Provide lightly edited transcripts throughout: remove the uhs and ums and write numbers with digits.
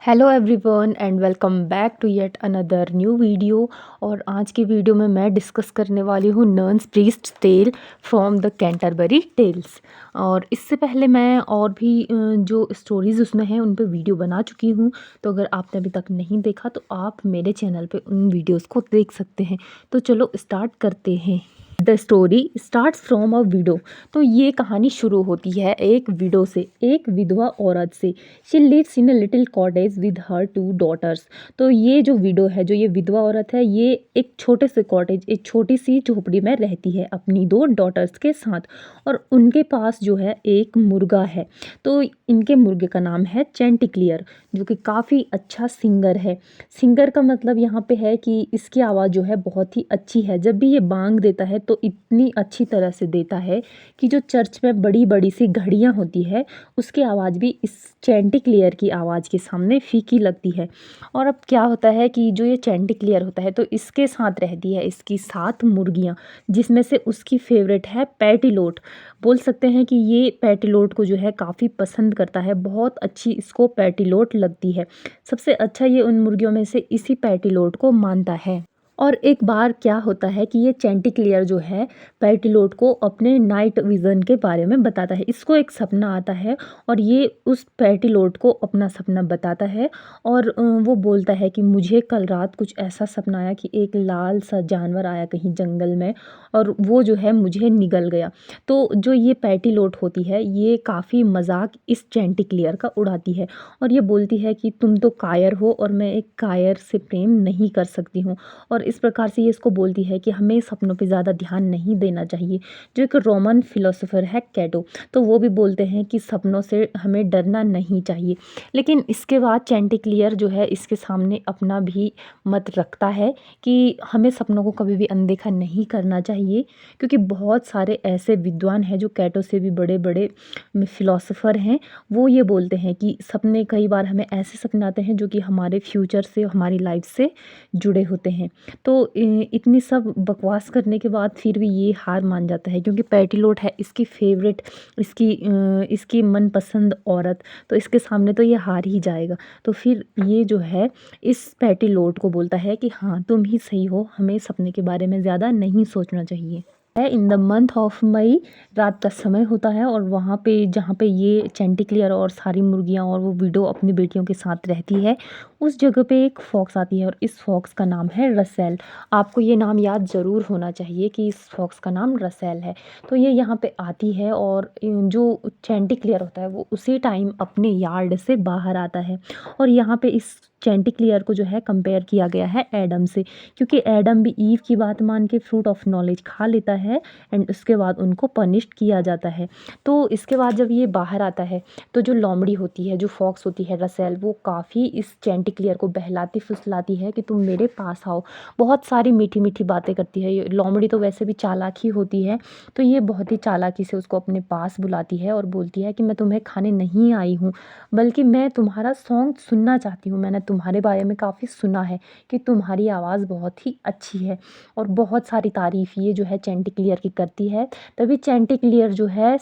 Hello everyone and welcome back to yet another new video. और आज की video में मैं डिस्कस करने वाली हूँ nun's priest tale from the Canterbury tales. और इससे पहले मैं और भी जो स्टोरीज़ उसमें हैं उन पे वीडियो बना चुकी हूँ। तो अगर आपने अभी तक नहीं देखा तो आप मेरे चैनल पे उन वीडियोज़ को देख सकते हैं। तो चलो स्टार्ट करते हैं। The story starts from a window. तो ये कहानी शुरू होती है एक विडो से, एक विधवा औरत से। She lives in a little cottage with her two daughters. तो ये जो विडो है, जो ये विधवा औरत है, ये एक छोटे से कॉटेज, एक छोटी सी झोपड़ी में रहती है अपनी दो डॉटर्स के साथ। और उनके पास जो है एक मुर्गा है। तो इनके मुर्गे का नाम है चैंटिक्लियर, जो कि काफ़ी अच्छा सिंगर है। सिंगर का मतलब यहाँ पे है कि इसकी आवाज़ जो है बहुत ही अच्छी है। जब भी ये बांग देता है तो इतनी अच्छी तरह से देता है कि जो चर्च में बड़ी बड़ी सी घड़ियाँ होती है उसकी आवाज़ भी इस चैंटिक्लियर की आवाज़ के सामने फीकी लगती है। और अब क्या होता है कि जो ये चैंटिक्लियर होता है तो इसके साथ रहती है इसकी 7 मुर्गियाँ, जिसमें से उसकी फेवरेट है पैटिलोट। बोल सकते हैं कि ये पैटिलोट को जो है काफ़ी पसंद करता है, बहुत अच्छी इसको पैटिलोट लगती है। सबसे अच्छा ये उन मुर्गियों में से इसी पैटिलोट को मानता है। और एक बार क्या होता है कि ये चैंटिक्लियर जो है पैटिलोट को अपने नाइट विज़न के बारे में बताता है। इसको एक सपना आता है और ये उस पैटिलोट को अपना सपना बताता है। और वो बोलता है कि मुझे कल रात कुछ ऐसा सपना आया कि एक लाल सा जानवर आया कहीं जंगल में और वो जो है मुझे निगल गया। तो जो ये पैटिलोट होती है ये काफ़ी मजाक इस चैंटिक्लियर का उड़ाती है और ये बोलती है कि तुम तो कायर हो और मैं एक कायर से प्रेम नहीं कर सकती हूँ। और इस प्रकार से ये इसको बोलती है कि हमें सपनों पे ज़्यादा ध्यान नहीं देना चाहिए। जो एक रोमन फिलोसोफर है कैटो, तो वो भी बोलते हैं कि सपनों से हमें डरना नहीं चाहिए। लेकिन इसके बाद चैंटिक्लियर जो है इसके सामने अपना भी मत रखता है कि हमें सपनों को कभी भी अनदेखा नहीं करना चाहिए, क्योंकि बहुत सारे ऐसे विद्वान हैं जो कैटो से भी बड़े बड़े फिलोसोफर हैं। वो ये बोलते हैं कि सपने कई बार हमें ऐसे सपने आते हैं जो कि हमारे फ्यूचर से, हमारी लाइफ से जुड़े होते हैं। तो इतनी सब बकवास करने के बाद फिर भी ये हार मान जाता है, क्योंकि पैटिलोट है इसकी फेवरेट, इसकी मनपसंद औरत। तो इसके सामने तो ये हार ही जाएगा। तो फिर ये जो है इस पैटिलोट को बोलता है कि हाँ तुम ही सही हो, हमें सपने के बारे में ज़्यादा नहीं सोचना चाहिए। है in the month of May, रात का समय होता है और वहाँ पे जहाँ पे ये चैंटिक्लियर और सारी मुर्गियाँ और वो विडो अपनी बेटियों के साथ रहती है, उस जगह पे एक फॉक्स आती है और इस फॉक्स का नाम है रसेल। आपको ये नाम याद ज़रूर होना चाहिए कि इस फॉक्स का नाम रसेल है। तो ये यहाँ पे आती है और जो चैंटिक्लियर होता है वो उसी टाइम अपने यार्ड से बाहर आता है। और यहाँ पे इस चैंटिक्लियर को जो है कंपेयर किया गया है एडम से, क्योंकि एडम भी ईव की बात मान के फ्रूट ऑफ नॉलेज खा लेता है एंड उसके बाद उनको पनिश्ड किया जाता है। तो इसके बाद जब ये बाहर आता है तो जो लोमड़ी होती है, जो फॉक्स होती है रसेल, वो काफ़ी इस चैंटिक्लियर को बहलाती फुसलाती है कि तुम मेरे पास आओ। बहुत सारी मीठी मीठी बातें करती है। ये लोमड़ी तो वैसे भी चालाक ही होती है, तो ये बहुत ही चालाकी से उसको अपने पास बुलाती है और बोलती है कि मैं तुम्हें खाने नहीं आई हूँ, बल्कि मैं तुम्हारा सॉन्ग सुनना चाहती हूँ। मैंने तुम्हारे बारे में काफ़ी सुना है कि तुम्हारी आवाज़ बहुत ही अच्छी है। और बहुत सारी तारीफ़ ये जो है चैंटिक्लियर की करती है। तभी चैंटिक्लियर जो है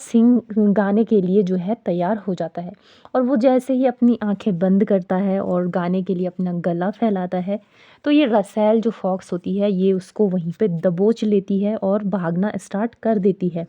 गाने के लिए जो है तैयार हो जाता है। और वो जैसे ही अपनी आंखें बंद करता है और गाने के लिए अपना गला फैलाता है, तो ये रसेल जो फॉक्स होती है ये उसको वहीं पे दबोच लेती है और भागना स्टार्ट कर देती है।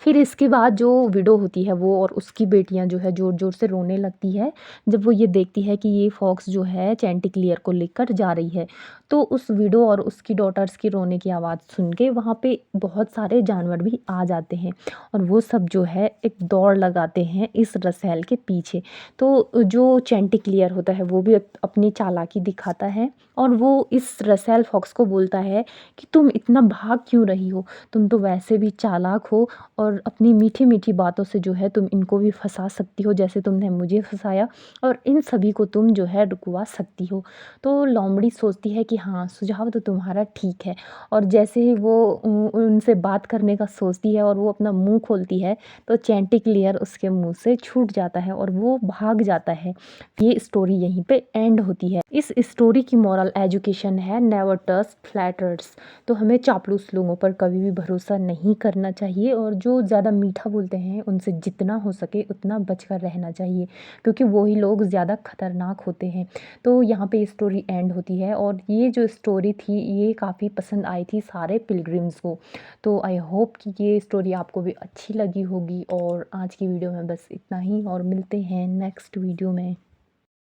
फिर इसके बाद जो विडो होती है वो और उसकी बेटियां जो है ज़ोर ज़ोर से रोने लगती है, जब वो ये देखती है कि ये फॉक्स जो है चैंटिक्लियर को लेकर जा रही है। तो उस विडो और उसकी डॉटर्स की रोने की आवाज़ सुन के वहाँ पे बहुत सारे जानवर भी आ जाते हैं और वो सब जो है एक दौड़ लगाते हैं इस रसेल के पीछे। तो जो चैंटिक्लियर होता है वो भी अपनी चालाकी दिखाता है और वो इस रसेल फॉक्स को बोलता है कि तुम इतना भाग क्यों रही हो, तुम तो वैसे भी चालाक हो और अपनी मीठी मीठी बातों से जो है तुम इनको भी फंसा सकती हो, जैसे तुमने मुझे फंसाया, और इन सभी को तुम जो है रुकवा सकती हो। तो लोमड़ी सोचती है कि हाँ सुझाव तो तुम्हारा ठीक है। और जैसे ही वो उनसे बात करने का सोचती है और वो अपना मुंह खोलती है तो चैंटिक्लियर उसके मुंह से छूट जाता है और वो भाग जाता है। ये स्टोरी यहीं पे एंड होती है। इस स्टोरी की मॉरल एजुकेशन है नेवर ट्रस्ट फ्लैटर्स। तो हमें चापलूस लोगों पर कभी भी भरोसा नहीं करना चाहिए और जो जो ज़्यादा मीठा बोलते हैं उनसे जितना हो सके उतना बचकर रहना चाहिए, क्योंकि वही लोग ज़्यादा खतरनाक होते हैं। तो यहाँ पे स्टोरी एंड होती है और ये जो स्टोरी थी ये काफ़ी पसंद आई थी सारे पिलग्रिम्स को। तो आई होप कि ये स्टोरी आपको भी अच्छी लगी होगी। और आज की वीडियो में बस इतना ही, और मिलते हैं नेक्स्ट वीडियो में।